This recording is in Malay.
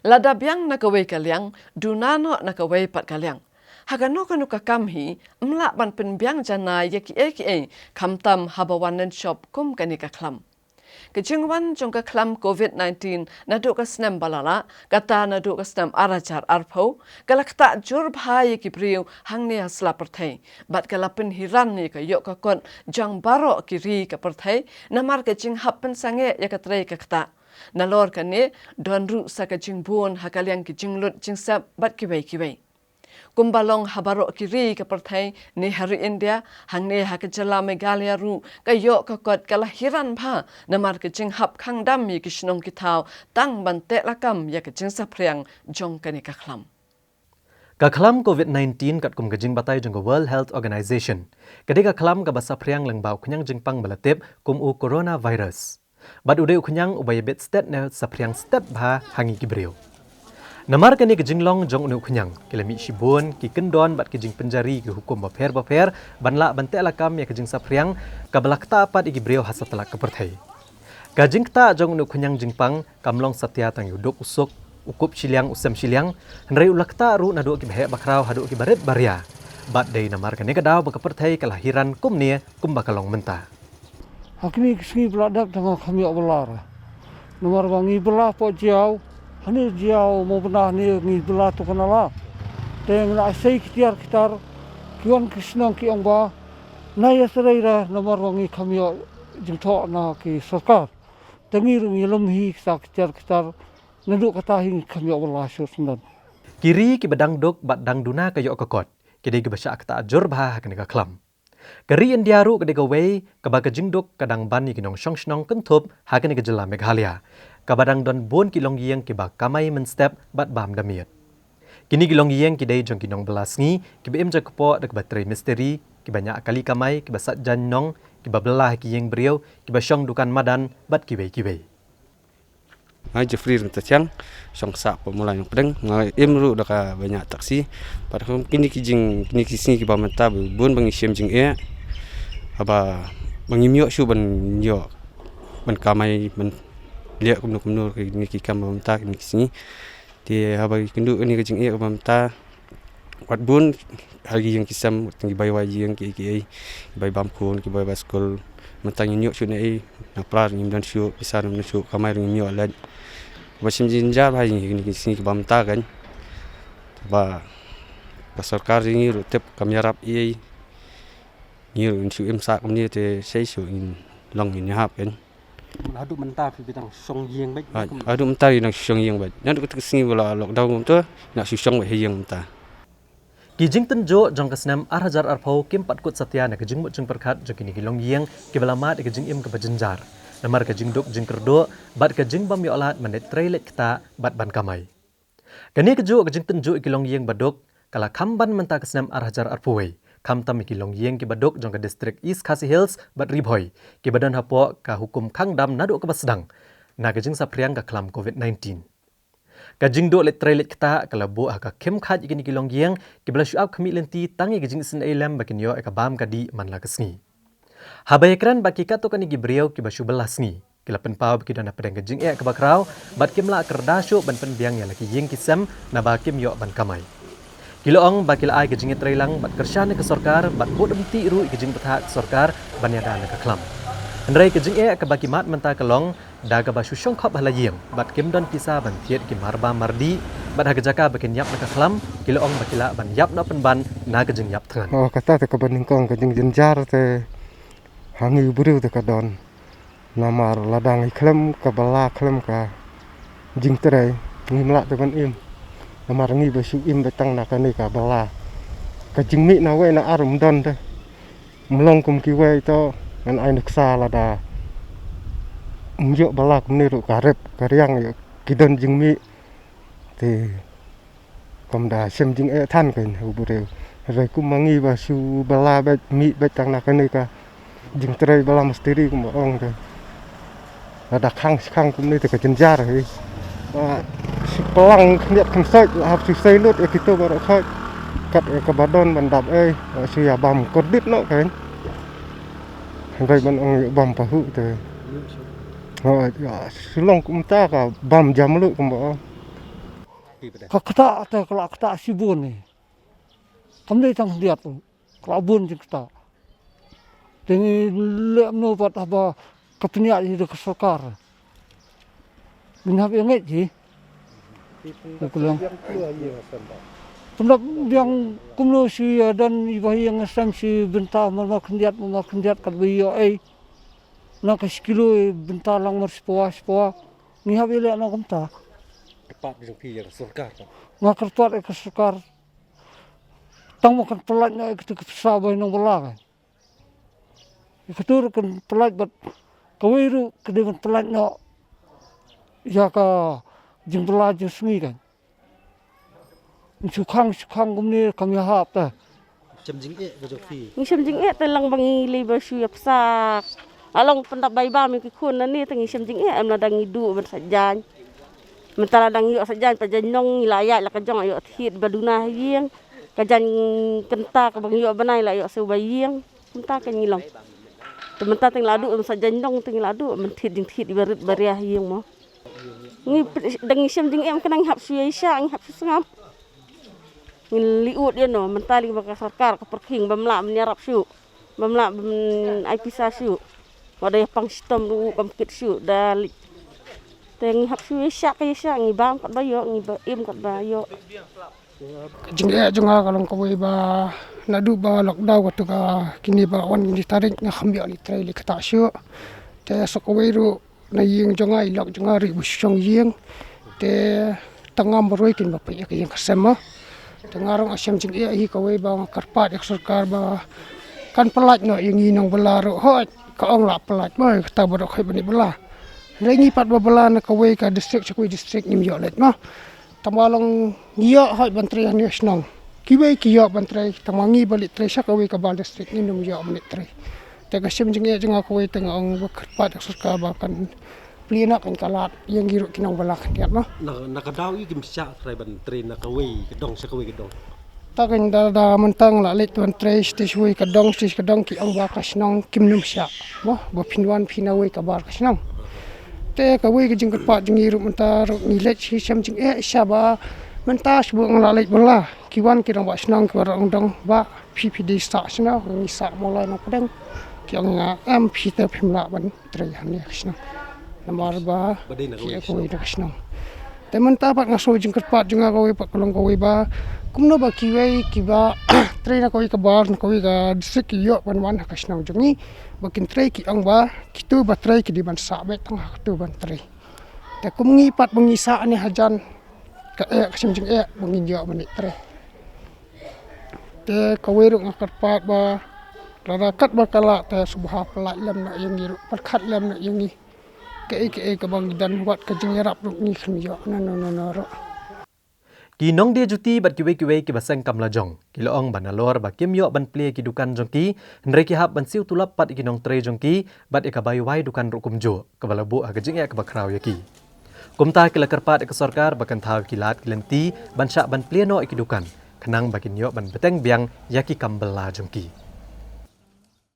Ladabyang nakaway kalyang, dunano nakaway pat kalyang. Hagano kanu kakamhi, mlak ban penbyang jana yaki kamtam habawanan shop kum kanika klam. Kejingwan jong klam COVID-19 naduk kasnem balala, kata naduk kasnem arajar arpo, galak tak jurbha yaki priu hangni asla perthai. Bat kalapin hiran ni ka yok kakon jang barok kiri ka perthai, namar kejing happen sange yakatrai kakta. Nalor kane don ru sa kajing buon hakaliang kajing lut jingsap bat kiwai. Kumbalong habarok kiri ke pertai ni hari India hang ne hakajala Meghalaya ru kayok kakot kalahiran pha namar kajing hap khang dam yi kishnong kitau tang bante lakam ya kajing sapriang jong kani kaklam. Kaklam COVID-19 kat kum kajing batai jong World Health Organization. Kadi kaklam ka basapriang lengbau kunyang jingpang balatip kum u coronavirus. Bad uday ukunyang ubay bet stet na sapriang stet bha hangi kibriyo. Namar kani kejinglong jong unu ukunyang kilami shibun ki kendon bat kejing penjari ki hukum baper banla bante lakam ya kejing sapriang kabalak ta apat ikibriyo hasatalak kepertai. Kajing ta jong unu ukunyang jingpang kamlong satya tang yuduk usuk ukup shiliang usam shiliang henrai ulak ta ru nadu ki bahek bakrau hadu ki baret baria. Bat day namar kani kadaw bakapertai kelahiran kum ni kum bakalong mentah. Hakini Sngi beladak dengan kami belar. Nomor wangi belah po jauh, hani jauh mau benar ni ngi belah tu kenala. Teng nak sei kitar kion kisnong ki ongba. Naya serira nomor wangi kami jengtok na ki sarkar. Tengir ngi lemhi kitar naduk kata hing kami belah susunan. Kiri ki bedang duk bat dang duna kayok kakot. Kidi ki besyak ta ajur bah kani kaklam. Kari India ru kadi gawai kabaga jingduk kadang bani kinong Shong kentup hakani kejela Meghalaya. Kabadang don bon kilong Ieng kiba kamai menstep bat bam damiet. Kini kilong Ieng kidai jong kinong Sngi kiba imja kepo dak bateri misteri kiba nyak kali kamai kiba sat jan nong kiba belah ki Ieng beriau kiba Shong dukan madan bat kibai. Ngai Jeffrey rentasiang Shong sa pemula yang pedang ngai imru dak banyak taksi pada kini kisini kiba mata bun bangi siem jing aba bangi miok shu ban yo ban kamai ban liak kumnu kini kikam mata kini kisini ti aba kindu ini kejing kiba mata wat bun hari yang kisam tinggi bayi waji yang ki bayi bamkun ki bayi baskul mata nyok shu nei naplar ngim dan shu pisar ngim shu kamai ngim yo lad basim jinjar hai ini kisini kiba mata kan ba sarkar ini rutep kamyarap nhiều sự im sạc cũng như thế xây sự lòng hình hạp ấy. Adu mentah di bidang Shong Ieng baik. Adu mentah di bidang Shong Ieng baik. Nanti kita kesini bila lockdown itu nak Shong baik Ieng mentah. Kijing tenjo jong kasnam arhajar arpau kim patkut satya na kejing mut jeng perkat jong kini kilong Ieng kibalamat kejing im kebajenjar. Namar kejing duk jeng kerdo bat kejing bam yolat manet trailet kita bat ban kamai. Kani kejo kejing tenjo kilong Ieng baduk kala kamban mentah kasnam arhajar arpuai. Kamtam kilong Ieng ki baduk jong ke distrik East Khasi Hills bat Ribhoi ki badan hapo ka hukum kang dam naduk ke basdang na kejing sapriang ka klam COVID-19. Kajing do let trailet kita kala bo ka kem khat ikini kilong Ieng ki bala syuab kami lenti tangi kejing sen elam bakin yo ka bam kadi manla kesni. Habayekran baki ka to kani gibriau ki basu belas ni. Kila penpau baki dana pedang kejing ka bakrau bat kimla kerdasyo ban penbiang ya laki Ieng kisam na bakim yo ban kamai. Kiloong bakil ay kejing trailang bat kersyane ke sorkar bat bodem ti ru kejing pethat sorkar banyada na kaklam. Andrai kejing ke baki mat menta kelong daga basu Shong khop halayeng bat kimdon pisa ban thiet ki marba mardi bat hagajaka bakin yap na kaklam kiloong bakila ban yap na penban na kejing yap thangan. Oh kata te kabaning kong kejing jenjar te hangi buriu te kadon namar ladang ikhlem kabala khlem ka jing trai ngimla te ban im. Namar ngi basu im betang na kani ka bala ka jingmi na we na arum don te mlong kum ki we to an ai naksa la da mjo bala kum ni ru karep karyang yo kidon jingmi te kom da sem jing than ken hu bure re kum mangi basu bala bet mi betang na kani ka jing trai bala masteri kum ong te la da khang kum ni te ka jenjar he pelang niat kensai harus selesai lut kita baru khaj kat ke badon bandap sia bam kodit no kan hangai ban ong bam pahu te ya sulong kum ta ka bam jam lu kum Kakta atau kalau kakta sibun ni. Kami tang lihat tu. Kelabun je kita. Dengan lek no buat apa kepeniak di kesokar. Minhap yang je. Kulang. Pendap yang kumno si dan ibah yang asam si bentar makan diat kat bayo nak sekilo bentar lang marsepoa ni habe lek nak kumta. Tepat di sini yang surkar. Nak kerpat ke sukar. Tang makan pelatnya itu kesabai Nongbylla kan. Itu kan pelat buat kawiru kedengan pelatnya ya ka Jingim Sngi kan. Sukang kami hap dah. Jingim ke Jofi. Jingim telang bangi liba syu yapsak. Along pendap baiba mi kikun ni tangi Jingim am ladang hidu bersajan. Mentara dang yo sajan pajan nong layak la kajong yo thit baduna Ieng. Kajan kenta ka bang yo banai la yo su Ieng. Kenta kan ngilong. Tementara teng ladu sajan nong teng ladu menthit barit bariah Ieng mo. Ni dang Jingim kenang hap syu isya hap sengap. Liut dia no mentali baka sarkar ke perking bamla menyarap syu. Bamla ai pisah syu. Wadai pang sistem ru kamkit syu dalik. Teng hap syu isya ke isya ngibam kat bayo ngibam kat bayo. Jingim jonga kalong kawai ba nadu ba lockdown waktu ka kini ba wan ini tarik nga khambi ali trail kata syu. Te sokawai ru na Ieng jonga ilok jonga ri bu Shong Ieng. Te tangam beroi kin ba pa yang kasema. Tengarong asyam Jingim hi kawai ba karpat ek sarkar ba kan pelat no yang Nongbylla ro hot kaong la pelat ba kata borok hai bani bela. Rengi pat ba bela na kawai ka district chakui district nim yo let no. Tamalong ngiyo hot bantri han Snong. Kiwai kiyo bantri tamangi balik tre syak kawai ka bal district nim yo menit tre. Te asyam Jingim jonga kawai tengong ba karpat ek sarkar ba kan plina kan kalat yang giruk Nongbylla kan dia no. Nakadaw i kimsya tray ban train nakaway kedong sa kaway kedong. Takin da mentang la let tuan tre stage way kedong ki ang ba kasnong kimnum sya. Mo ba pinwan pinaway ka bar kasnong. Te kaway ke jingkat pat jingiru mentar nilet si Jingim sya ba mentas bu la let bela kiwan kirang ba snong ki barang dong ba PPD sta sna ngi sa mulai no pedang ki ang MP te pimla ban tre han ya kasnong. Namar ba ki kaway da kasnong. Teman tapak ngaso jingkat pat junga kawai pak kolong kawai ba kumno ba kiwai kiba tray na kawai ka bar na kawai ka district yo ban kasnang jungi bakin tray ki ang ba kitu ba tray ki di ban sabet tang kitu ban tray te kumngi pat bangisa ni hajan ka kasim jing bangin yo ban tray te kawai ru ngakat pat ba larakat ba kala te subha pelat lam na yang giru perkat lam na yang ni ke bang dan buat ke jingarap ni khmiyo no ro Ki nong dia juti bat kiwe ki baseng kam lajong. Ki loong ban alor ba kim yo ban play ki dukan jongki. Nre ki hap ban siu tulap pat ki nong tre jongki bat ikabai wai dukan rukum jo. Kabala bu aga jing ka bakraw yaki. Kumta ki lakar pat ka sarkar bakan thau ki lat lenti ban syak ban play no ki dukan. Kenang bakin yo ban beteng biang yaki kambela jongki.